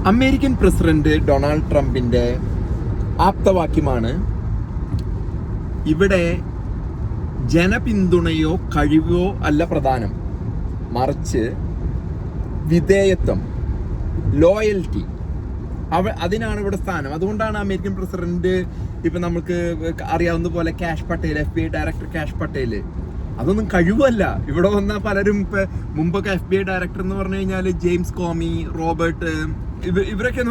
American president Donald ട്രംപിന്റെ ആപ്തവാക്യമാണ്, ഇവിടെ ജനപിന്തുണയോ കഴിവോ അല്ല പ്രധാനം, മറിച്ച് വിധേയത്വം, ലോയൽറ്റി, അതിനാണ് ഇവിടെ സ്ഥാനം. അതുകൊണ്ടാണ് അമേരിക്കൻ പ്രസിഡന്റ് ഇപ്പൊ നമുക്ക് അറിയാവുന്ന പോലെ cash Patel, FBI director cash Patel, അതൊന്നും കഴിവല്ല. ഇവിടെ വന്ന പലരും ഇപ്പൊ മുമ്പൊക്കെ FBI ഡയറക്ടർ എന്ന് പറഞ്ഞു കഴിഞ്ഞാൽ ജെയിംസ് കോമി, റോബർട്ട്, ഇവരൊക്കെ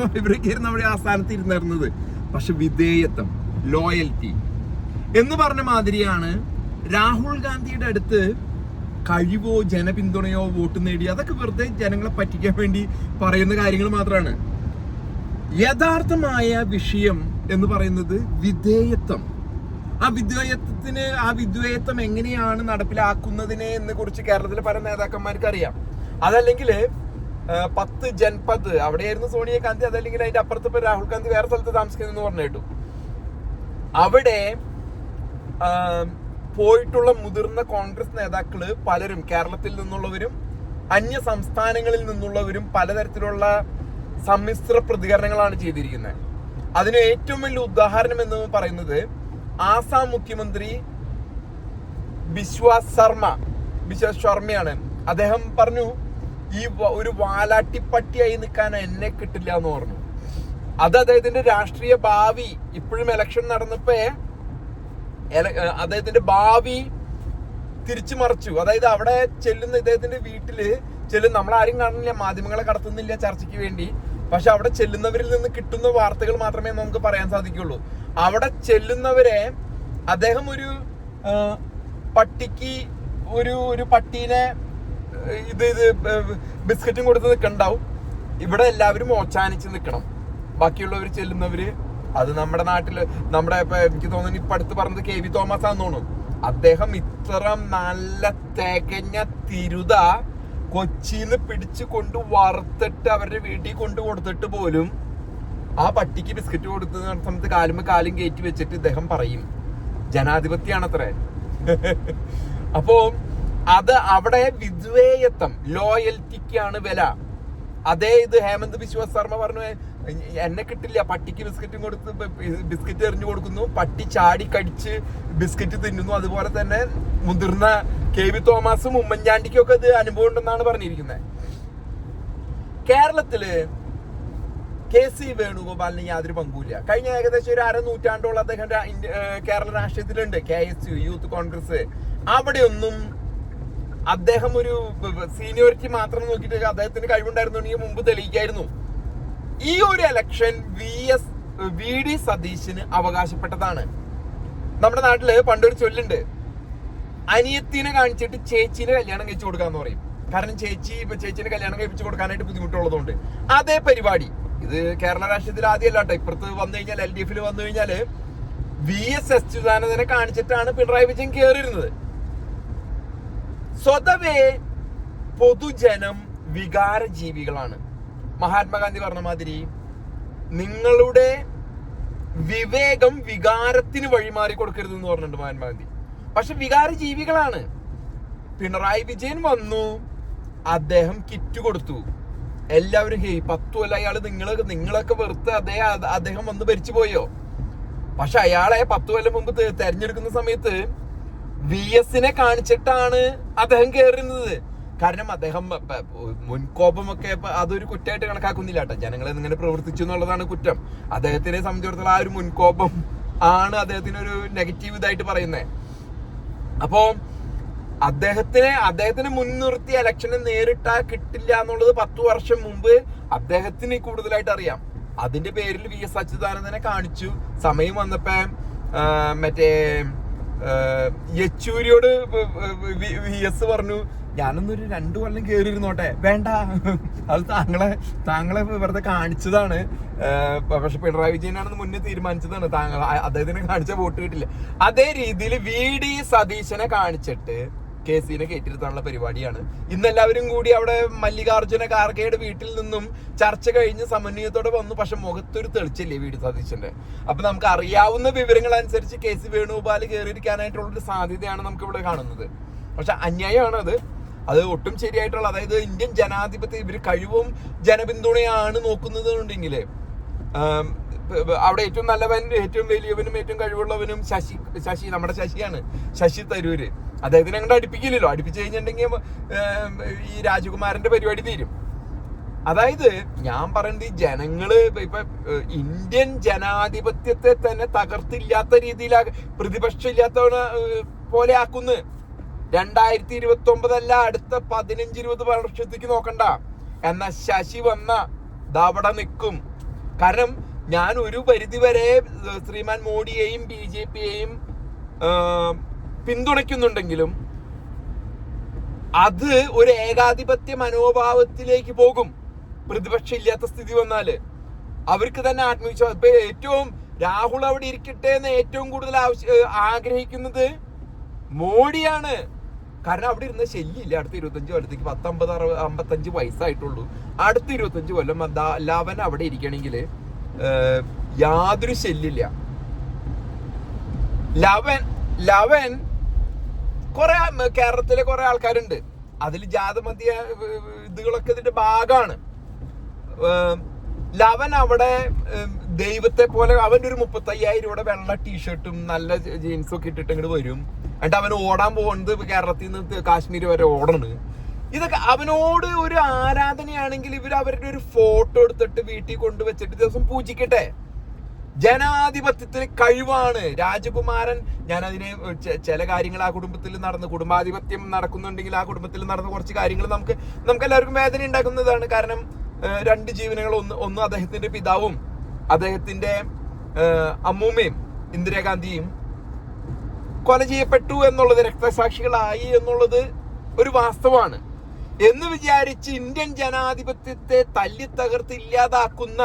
നമ്മുടെ ആ സ്ഥാനത്ത് ഇരുന്നിരുന്നത്. പക്ഷെ വിധേയത്വം, ലോയൽറ്റി എന്ന് പറഞ്ഞ മാതിരിയാണ് രാഹുൽ ഗാന്ധിയുടെ അടുത്ത് കഴിവോ ജനപിന്തുണയോ വോട്ട് നേടി, അതൊക്കെ വെറുതെ ജനങ്ങളെ പറ്റിക്കാൻ വേണ്ടി പറയുന്ന കാര്യങ്ങൾ മാത്രമാണ്. യഥാർത്ഥമായ വിഷയം എന്ന് പറയുന്നത് വിധേയത്വം. ആ വിധേയത്വം എങ്ങനെയാണ് നടപ്പിലാക്കുന്നതിനെ എന്ന് കുറിച്ച് കേരളത്തിലെ പല നേതാക്കന്മാർക്ക് അറിയാം. അതല്ലെങ്കിൽ 10 ജൻപദ് അവിടെയായിരുന്നു സോണിയാഗാന്ധി, അതല്ലെങ്കിൽ അതിന്റെ അപ്പുറത്ത് ഇപ്പൊ രാഹുൽ ഗാന്ധി വേറെ സ്ഥലത്ത് താമസിക്കുന്നു പറഞ്ഞു കേട്ടു. അവിടെ പോയിട്ടുള്ള മുതിർന്ന കോൺഗ്രസ് നേതാക്കള് പലരും കേരളത്തിൽ നിന്നുള്ളവരും അന്യ സംസ്ഥാനങ്ങളിൽ നിന്നുള്ളവരും പലതരത്തിലുള്ള സമ്മിശ്ര പ്രതികരണങ്ങളാണ് ചെയ്തിരിക്കുന്നത്. അതിന് ഏറ്റവും വലിയ ഉദാഹരണം എന്ന് പറയുന്നത് ആസാം മുഖ്യമന്ത്രി ബിശ്വാസ് ശർമ്മയാണ്. അദ്ദേഹം പറഞ്ഞു, ഈ ഒരു വാലാട്ടിപ്പട്ടിയായി നിൽക്കാൻ എന്നെ കിട്ടില്ല എന്ന് പറഞ്ഞു. അത് അദ്ദേഹത്തിന്റെ രാഷ്ട്രീയ ഭാവി, ഇപ്പോഴും ഇലക്ഷൻ നടന്നപ്പോ അദ്ദേഹത്തിന്റെ ഭാവി തിരിച്ചു മറിച്ചു. അതായത് അവിടെ ചെല്ലുന്ന ഇദ്ദേഹത്തിന്റെ വീട്ടില് നമ്മളാരും കാണുന്നില്ല, മാധ്യമങ്ങളെ കടത്തുന്നില്ല ചർച്ചയ്ക്ക് വേണ്ടി. പക്ഷെ അവിടെ ചെല്ലുന്നവരിൽ നിന്ന് കിട്ടുന്ന വാർത്തകൾ മാത്രമേ നമുക്ക് പറയാൻ സാധിക്കുള്ളൂ. അവിടെ ചെല്ലുന്നവരെ അദ്ദേഹം ഒരു പട്ടിക്ക് ഒരു പട്ടീനെ ഇത് ബിസ്ക്കറ്റും കൊടുത്ത് നിൽക്കണ്ടാവും. ഇവിടെ എല്ലാവരും ഓച്ചാനിച്ച് നിൽക്കണം. ബാക്കിയുള്ളവർ ചെല്ലുന്നവര്, അത് നമ്മുടെ നാട്ടില് ഇപ്പൊ എനിക്ക് തോന്നുന്നു ഇപ്പൊ അടുത്ത് പറഞ്ഞത് KV തോമസ് ആണെന്ന് തോന്നുന്നു. അദ്ദേഹം ഇത്ര നല്ല തികഞ്ഞ തിരുത കൊച്ചിന്ന് പിടിച്ചു കൊണ്ട് വറുത്തിട്ട് അവരുടെ വീട്ടിൽ കൊണ്ട് കൊടുത്തിട്ട് പോലും ആ പട്ടിക്ക് ബിസ്ക്കറ്റ് കൊടുക്കുന്ന സമയത്ത് കാലും കയറ്റി വെച്ചിട്ട് ഇദ്ദേഹം പറയും ജനാധിപത്യാണത്രേ. അപ്പോ അത് അവിടെ വിധേയത്വം, ലോയൽറ്റിക്കാണ് വില. അതേ ഇത് ഹേമന്ത് ബിശ്വ ശർമ്മ പറഞ്ഞു, എന്നെ കിട്ടില്ല, പട്ടിക്ക് ബിസ്ക്കറ്റ് എറിഞ്ഞു കൊടുക്കുന്നു, പട്ടി ചാടി കടിച്ച് ബിസ്ക്കറ്റ് തിന്നുന്നു. അതുപോലെ തന്നെ മുതിർന്ന KV തോമസും ഉമ്മൻചാണ്ടിക്കും ഒക്കെ ഇത് അനുഭവം ഉണ്ടെന്നാണ് പറഞ്ഞിരിക്കുന്നത്. കേരളത്തില് KC വേണുഗോപാലിന് യാതൊരു പങ്കുമില്ല. കഴിഞ്ഞ ഏകദേശം ഒരു അരനൂറ്റാണ്ടോളം അദ്ദേഹം കേരള രാഷ്ട്രീയത്തിലുണ്ട്. KSU യൂത്ത് കോൺഗ്രസ്, അവിടെയൊന്നും അദ്ദേഹം ഒരു സീനിയോറിറ്റി മാത്രം നോക്കിയിട്ട് അദ്ദേഹത്തിന് കഴിവുണ്ടായിരുന്നുണ്ടെങ്കിൽ മുമ്പ് തെളിയിക്കായിരുന്നു. ഈ ഒരു ഇലക്ഷൻ VD സതീശന് അവകാശപ്പെട്ടതാണ്. നമ്മുടെ നാട്ടില് പണ്ടൊരു ചൊല്ലുണ്ട്, അനിയത്തിനെ കാണിച്ചിട്ട് ചേച്ചീനെ കല്യാണം കഴിച്ചു കൊടുക്കാന്ന് പറയും. കാരണം ചേച്ചീനെ കല്യാണം കഴിപ്പിച്ചു കൊടുക്കാനായിട്ട് ബുദ്ധിമുട്ടുള്ളതുകൊണ്ട്. അതേ പരിപാടി ഇത് കേരള രാഷ്ട്രീയത്തിൽ ആദ്യമല്ല കേട്ടോ. ഇപ്പുറത്ത് വന്നു കഴിഞ്ഞാൽ LDF വന്നു കഴിഞ്ഞാല് VS അച്യുതാനന്ദനെ കാണിച്ചിട്ടാണ് പിണറായി വിജയൻ കയറിയിരുന്നത്. സ്വതവേ പൊതുജനം വികാര ജീവികളാണ്. മഹാത്മാഗാന്ധി പറഞ്ഞ മാതിരി നിങ്ങളുടെ വിവേകം വികാരത്തിന് വഴിമാറി കൊടുക്കരുത് എന്ന് പറഞ്ഞിട്ടുണ്ട് മഹാത്മാഗാന്ധി. പക്ഷെ വികാര ജീവികളാണ്. പിണറായി വിജയൻ വന്നു, അദ്ദേഹം കിറ്റ് കൊടുത്തു, എല്ലാവരും 10 കൊല്ലം അയാള് നിങ്ങളൊക്കെ വെറുത്ത് അദ്ദേഹം വന്ന് ഭരിച്ചു പോയോ? പക്ഷെ അയാളെ 10 കൊല്ലം മുമ്പ് തെരഞ്ഞെടുക്കുന്ന സമയത്ത് VSനെ കാണിച്ചിട്ടാണ് അദ്ദേഹം കയറുന്നത്. കാരണം അദ്ദേഹം മുൻകോപമൊക്കെ അതൊരു കുറ്റമായിട്ട് കണക്കാക്കുന്നില്ല കേട്ടോ. ജനങ്ങളെ ഇങ്ങനെ പ്രവർത്തിച്ചു എന്നുള്ളതാണ് കുറ്റം. അദ്ദേഹത്തിനെ സംബന്ധിച്ചിടത്തോളം ആ ഒരു മുൻകോപം ആണ് അദ്ദേഹത്തിനൊരു നെഗറ്റീവ് ഇതായിട്ട് പറയുന്നത്. അപ്പോ അദ്ദേഹത്തിന് മുൻനിർത്തി ഇലക്ഷനെ നേരിട്ടാൽ കിട്ടില്ല എന്നുള്ളത് 10 വർഷം മുമ്പ് അദ്ദേഹത്തിന് കൂടുതലായിട്ട് അറിയാം. അതിന്റെ പേരിൽ VS അച്യുതാനന്ദനെ കാണിച്ചു. സമയം വന്നപ്പോ മറ്റേ യെച്ചൂരിയോട് VS പറഞ്ഞു, ഞാനൊന്നൊരു 2 കൊല്ലം കയറിയിരുന്നോട്ടെ. വേണ്ട, അത് താങ്കളെ വെറുതെ കാണിച്ചതാണ്. പക്ഷെ പിണറായി വിജയനാണെന്ന് മുന്നേ തീരുമാനിച്ചതാണ്. അദ്ദേഹത്തിനെ കാണിച്ച വോട്ട് കിട്ടില്ല. അതേ രീതിയിൽ VD സതീശനെ കാണിച്ചിട്ട് KCനെ കയറ്റിരുത്താനുള്ള പരിപാടിയാണ്. ഇന്നെല്ലാവരും കൂടി അവിടെ മല്ലികാർജുന ഖാർഗെയുടെ വീട്ടിൽ നിന്നും ചർച്ച കഴിഞ്ഞ് സമന്വയത്തോടെ വന്നു. പക്ഷെ മുഖത്തൊരു തെളിച്ചില്ലേ VD സതീശന്റെ. അപ്പൊ നമുക്ക് അറിയാവുന്ന വിവരങ്ങൾ അനുസരിച്ച് KC വേണുഗോപാൽ കയറിയിരിക്കാനായിട്ടുള്ളൊരു സാധ്യതയാണ് നമുക്ക് ഇവിടെ കാണുന്നത്. പക്ഷെ അന്യായമാണ് അത്. അത് ഒട്ടും ശരിയായിട്ടുള്ള, അതായത് ഇന്ത്യൻ ജനാധിപത്യം ഇവര് കഴിവും ജനപിന്തുണയാണ് നോക്കുന്നതുണ്ടെങ്കിൽ അവിടെ ഏറ്റവും നല്ലവൻ, ഏറ്റവും വലിയവനും ഏറ്റവും കഴിവുള്ളവനും ശശി നമ്മുടെ ശശിയാണ്, ശശി തരൂര്. അദ്ദേഹത്തിനെ അങ്ങോട്ട് അടുപ്പിക്കില്ലല്ലോ. അടുപ്പിച്ചു കഴിഞ്ഞിട്ടുണ്ടെങ്കിൽ ഈ രാജകുമാരന്റെ പരിപാടി തീരും. അതായത് ഞാൻ പറയുന്നത്, ഈ ജനങ്ങള് ഇപ്പൊ ഇന്ത്യൻ ജനാധിപത്യത്തെ തന്നെ തകർത്തില്ലാത്ത രീതിയിലാ, പ്രതിപക്ഷം ഇല്ലാത്തവനെ പോലെ ആക്കുന്നു. 2029 അല്ല, അടുത്ത 15-20 വർഷത്തേക്ക് നോക്കണ്ട. എന്നാ ശശി വന്ന ദവിടെ നിൽക്കും. കാരണം ഞാൻ ഒരു പരിധി വരെ ശ്രീമാൻ മോഡിയെയും BJPയെയും പിന്തുണയ്ക്കുന്നുണ്ടെങ്കിലും അത് ഒരു ഏകാധിപത്യ മനോഭാവത്തിലേക്ക് പോകും. പ്രതിപക്ഷം ഇല്ലാത്ത സ്ഥിതി വന്നാല് അവർക്ക് തന്നെ ആത്മവിശ്വാസം. ഇപ്പൊ ഏറ്റവും രാഹുൽ അവിടെ ഇരിക്കട്ടെ എന്ന് ഏറ്റവും കൂടുതൽ ആഗ്രഹിക്കുന്നത് മോഡിയാണ്. കാരണം അവിടെ ഇരുന്ന ശല്യമില്ല. അടുത്ത 25 കൊല്ലത്തേക്ക് 55 വയസ്സായിട്ടുള്ളൂ. അടുത്ത 25 കൊല്ലം ലവൻ അവിടെ ഇരിക്കണമെങ്കിൽ യാതൊരു ശല്യമില്ല. ലവൻ കുറെ കേരളത്തിലെ കുറെ ആൾക്കാരുണ്ട്, അതിൽ ജാതമധ്യ ഇതുകളൊക്കെ ഇതിന്റെ ഭാഗമാണ്. ലവൻ അവിടെ ദൈവത്തെ പോലെ അവൻ്റെ ഒരു 35,000 രൂപയുടെ വെള്ള ടീഷർട്ടും നല്ല ജീൻസും ഒക്കെ ഇട്ടിട്ട് ഇങ്ങോട്ട് വരും. എന്നിട്ട് അവൻ ഓടാൻ പോകുന്നത് കേരളത്തിൽ നിന്ന് കാശ്മീർ വരെ ഓടണ്. ഇതൊക്കെ അവനോട് ഒരു ആരാധനയാണെങ്കിൽ ഇവർ അവരുടെ ഒരു ഫോട്ടോ എടുത്തിട്ട് വീട്ടിൽ കൊണ്ടുവച്ചിട്ട് ദിവസം പൂജിക്കട്ടെ. ജനാധിപത്യത്തിന് കഴിവാണ് രാജകുമാരൻ. ഞാൻ അതിനെ ചില കാര്യങ്ങൾ ആ കുടുംബത്തിൽ നടന്ന്, കുടുംബാധിപത്യം നടക്കുന്നുണ്ടെങ്കിൽ ആ കുടുംബത്തിൽ നടന്ന കുറച്ച് കാര്യങ്ങൾ നമുക്ക് എല്ലാവർക്കും വേദന ഉണ്ടാക്കുന്നതാണ്. കാരണം 2 ജീവനുകൾ, ഒന്ന് അദ്ദേഹത്തിന്റെ പിതാവും അദ്ദേഹത്തിന്റെ അമ്മൂമ്മയും ഇന്ദിരാഗാന്ധിയും കൊല ചെയ്യപ്പെട്ടു എന്നുള്ളത്, രക്തസാക്ഷികളായി എന്നുള്ളത് ഒരു വാസ്തവമാണ്. എന്ന് വിചാരിച്ച് ഇന്ത്യൻ ജനാധിപത്യത്തെ തല്ലി തകർത്ത് ഇല്ലാതാക്കുന്ന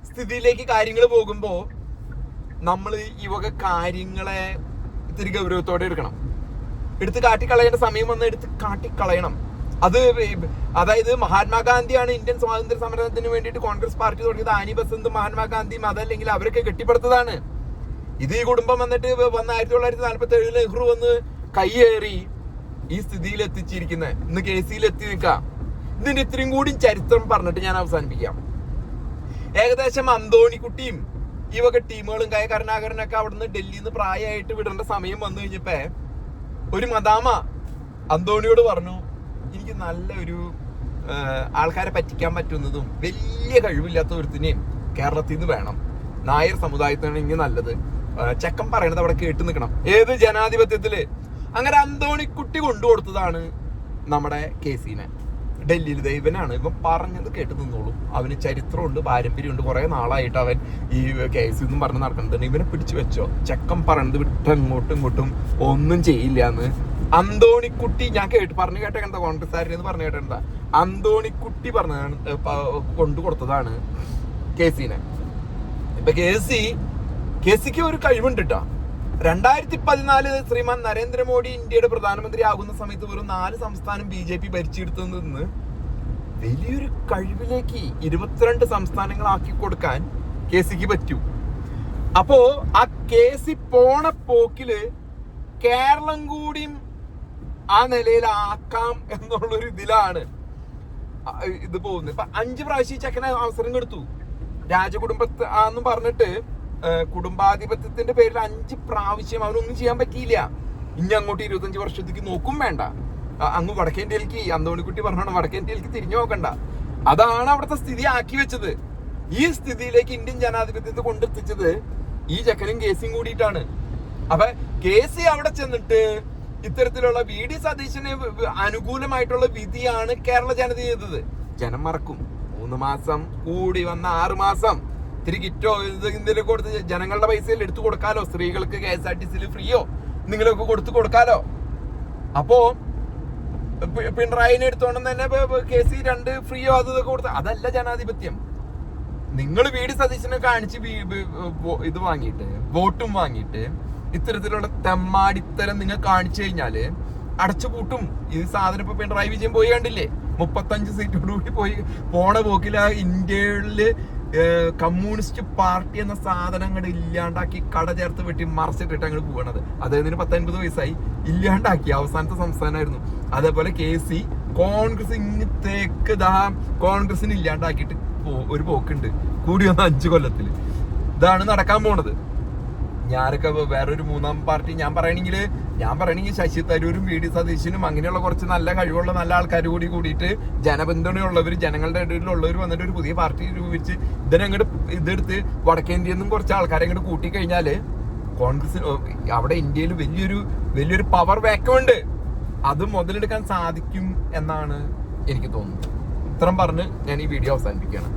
സ്ഥിതിയിലേക്ക് കാര്യങ്ങൾ പോകുമ്പോൾ നമ്മൾ ഈ വക കാര്യങ്ങളെ ഇത്തിരി ഗൗരവത്തോടെ എടുക്കണം. എടുത്ത് കാട്ടിക്കളയേണ്ട സമയം വന്ന് എടുത്ത് കാട്ടിക്കളയണം. അതായത് മഹാത്മാഗാന്ധിയാണ് ഇന്ത്യൻ സ്വാതന്ത്ര്യ സമരത്തിന് വേണ്ടിയിട്ട് കോൺഗ്രസ് പാർട്ടി തുടങ്ങിയത്. ആനി ബസന്തും മഹാത്മാഗാന്ധിയും അതല്ലെങ്കിൽ അവരൊക്കെ കെട്ടിപ്പടുത്തതാണ്. ഇത് ഈ കുടുംബം വന്നിട്ട് 1947 നെഹ്റു വന്ന് കയ്യേറി ഈ സ്ഥിതിയിൽ എത്തിച്ചിരിക്കുന്നത്. ഇന്ന് കേസിയിൽ എത്തി നിൽക്കാം. ഇതിന്റെ ഇത്രയും കൂടി ചരിത്രം പറഞ്ഞിട്ട് ഞാൻ അവസാനിപ്പിക്കാം. ഏകദേശം അന്തോണിക്കുട്ടിയും ഈ വക ടീമുകളും കരുണാകരനൊക്കെ അവിടുന്ന് ഡൽഹിയിൽ നിന്ന് പ്രായമായിട്ട് വിടേണ്ട സമയം വന്നു കഴിഞ്ഞപ്പോ ഒരു മദാമ അന്തോണിയോട് പറഞ്ഞു, എനിക്ക് നല്ല ഒരു ആൾക്കാരെ പറ്റിക്കാൻ പറ്റുന്നതും വലിയ കഴിവില്ലാത്ത ഒരുത്തിനെയും കേരളത്തിൽ നിന്ന് വേണം. നായർ സമുദായത്തിനാണെങ്കിൽ നല്ലത്. ചെക്കൻ പറയണത് അവിടെ കേട്ട് നിൽക്കണം. ഏത് ജനാധിപത്യത്തില്? അങ്ങനെ അന്തോണിക്കുട്ടി കൊണ്ടുകൊടുത്തതാണ് നമ്മുടെ കേസിനെ ഡൽഹിയിൽ. ദൈവനാണ് ഇവൻ പറഞ്ഞത് കേട്ട് നിന്നോളും. അവന് ചരിത്രമുണ്ട്, പാരമ്പര്യമുണ്ട്. കുറെ നാളായിട്ട് അവൻ ഈ കേസ് എന്നും പറഞ്ഞ് നടക്കുന്നുണ്ട്. ഇവനെ പിടിച്ചു വെച്ചോ. ചെക്കൻ പറയണത് വിട്ട് അങ്ങോട്ടും ഇങ്ങോട്ടും ഒന്നും ചെയ്യില്ല എന്ന് അന്തോണിക്കുട്ടി ഞാൻ പറഞ്ഞു കേട്ടേണ്ട. കോൺഗ്രസ്സുകാരെന്ന് പറഞ്ഞു കേട്ടേണ്ട. അന്തോണിക്കുട്ടി പറഞ്ഞതാണ് കൊണ്ടു കൊടുത്തതാണ് കേസിനെ. ഇപ്പൊ കേസിക്ക് ഒരു കഴിവുണ്ട് കേട്ടോ. 2014 ശ്രീമാൻ നരേന്ദ്രമോദി ഇന്ത്യയുടെ പ്രധാനമന്ത്രി ആകുന്ന സമയത്ത് വെറും 4 സംസ്ഥാനം BJP ഭരിച്ചെടുത്തു നിന്ന് വലിയൊരു കഴിവിലേക്ക് 22 സംസ്ഥാനങ്ങളാക്കി കൊടുക്കാൻ കേസിക്ക് പറ്റൂ. അപ്പോ ആ കേസി പോണ പോക്കില് കേരളം കൂടിയും ആ നിലയിലാക്കാം എന്നുള്ളൊരു ഇതിലാണ് ഇത് പോകുന്നത്. ഇപ്പൊ 5 പ്രാവശ്യം ചെക്കനെ അവസരം കൊടുത്തു. രാജകുടുംബത്താന്ന് പറഞ്ഞിട്ട് കുടുംബാധിപത്യത്തിന്റെ പേരിൽ 5 പ്രാവശ്യം അവനൊന്നും ചെയ്യാൻ പറ്റിയില്ല. ഇനി അങ്ങോട്ട് 25 വർഷത്തേക്ക് നോക്കും വേണ്ട. അങ്ങ് വടക്കേ ഇന്ത്യയിലേക്ക് അന്തോണിക്കുട്ടി പറഞ്ഞോണം വടക്കേ ഇന്ത്യയിലേക്ക് തിരിഞ്ഞു നോക്കണ്ട. അതാണ് അവിടുത്തെ സ്ഥിതി ആക്കി വെച്ചത്. ഈ സ്ഥിതിയിലേക്ക് ഇന്ത്യൻ ജനാധിപത്യത്തെ കൊണ്ടെത്തിച്ചത് ഈ ചെക്കനും കേസിയും കൂടിയിട്ടാണ്. അപ്പൊ കേസി അവിടെ ചെന്നിട്ട് ഇത്തരത്തിലുള്ള VD സതീശന് അനുകൂലമായിട്ടുള്ള വിധിയാണ് കേരള ജനത ചെയ്തത്. ജനം മറക്കും. 3 മാസം കൂടി വന്ന 6 മാസം ഇത്തിരി കിറ്റോ എന്തെങ്കിലും കൊടുത്ത് ജനങ്ങളുടെ പൈസയിൽ എടുത്തു കൊടുക്കാലോ. സ്ത്രീകൾക്ക് KSRTCയിൽ ഫ്രീയോ നിങ്ങളൊക്കെ കൊടുക്കാലോ. അപ്പോ പിണറായിനെ എടുത്തോണ്ട് തന്നെ KC 2 ഫ്രീയോ അതൊക്കെ കൊടുത്ത അതല്ല ജനാധിപത്യം. നിങ്ങൾ VD സതീശനെ കാണിച്ച് ഇത് വാങ്ങിയിട്ട് വോട്ടും വാങ്ങിയിട്ട് ഇത്തരത്തിലുള്ള തെമ്മാടിത്തരം നിങ്ങൾ കാണിച്ചു കഴിഞ്ഞാല് അടച്ചുപൂട്ടും. ഈ സാധനം ഇപ്പൊ പിണറായി വിജയൻ പോയി കണ്ടില്ലേ? 35 സീറ്റോടുകൂടി പോണ പോക്കിൽ ആ ഇന്ത്യയില് കമ്മ്യൂണിസ്റ്റ് പാർട്ടി എന്ന സാധനം അങ്ങോട്ട് ഇല്ലാണ്ടാക്കി കട ചേർത്ത് വെട്ടി മറച്ചിട്ടിട്ട് അങ്ങോട്ട് പോകണത്. അദ്ദേഹത്തിന് 19-50 വയസ്സായി. ഇല്ലാണ്ടാക്കി അവസാനത്തെ സംസ്ഥാനമായിരുന്നു. അതേപോലെ KC, കോൺഗ്രസ് ഇങ്ങത്തേക്ക് കോൺഗ്രസിന് ഇല്ലാണ്ടാക്കിയിട്ട് ഒരു പോക്കുണ്ട്, കൂടി വന്ന 5 കൊല്ലത്തില്. ഇതാണ് നടക്കാൻ പോണത്. ഞാനൊക്കെ വേറൊരു 3ാം പാർട്ടി ഞാൻ പറയണെങ്കിൽ ശശി തരൂരും VD സതീശനും അങ്ങനെയുള്ള കുറച്ച് നല്ല കഴിവുള്ള നല്ല ആൾക്കാർ കൂടിയിട്ട് ജനപിന്തുണയുള്ളവർ, ജനങ്ങളുടെ ഇടയിലുള്ളവർ വന്നിട്ട് ഒരു പുതിയ പാർട്ടി രൂപീകരിച്ച് ഇതെടുത്ത് വടക്കേന്ത്യയിൽ നിന്നും കുറച്ച് ആൾക്കാരെ അങ്ങോട്ട് കൂട്ടിക്കഴിഞ്ഞാല് കോൺഗ്രസിന് അവിടെ ഇന്ത്യയിൽ വലിയൊരു പവർ വാക്യൂം ഉണ്ട്. അത് മുതലെടുക്കാൻ സാധിക്കും എന്നാണ് എനിക്ക് തോന്നുന്നത്. ഇത്രയും പറഞ്ഞ് ഞാൻ ഈ വീഡിയോ അവസാനിപ്പിക്കുകയാണ്.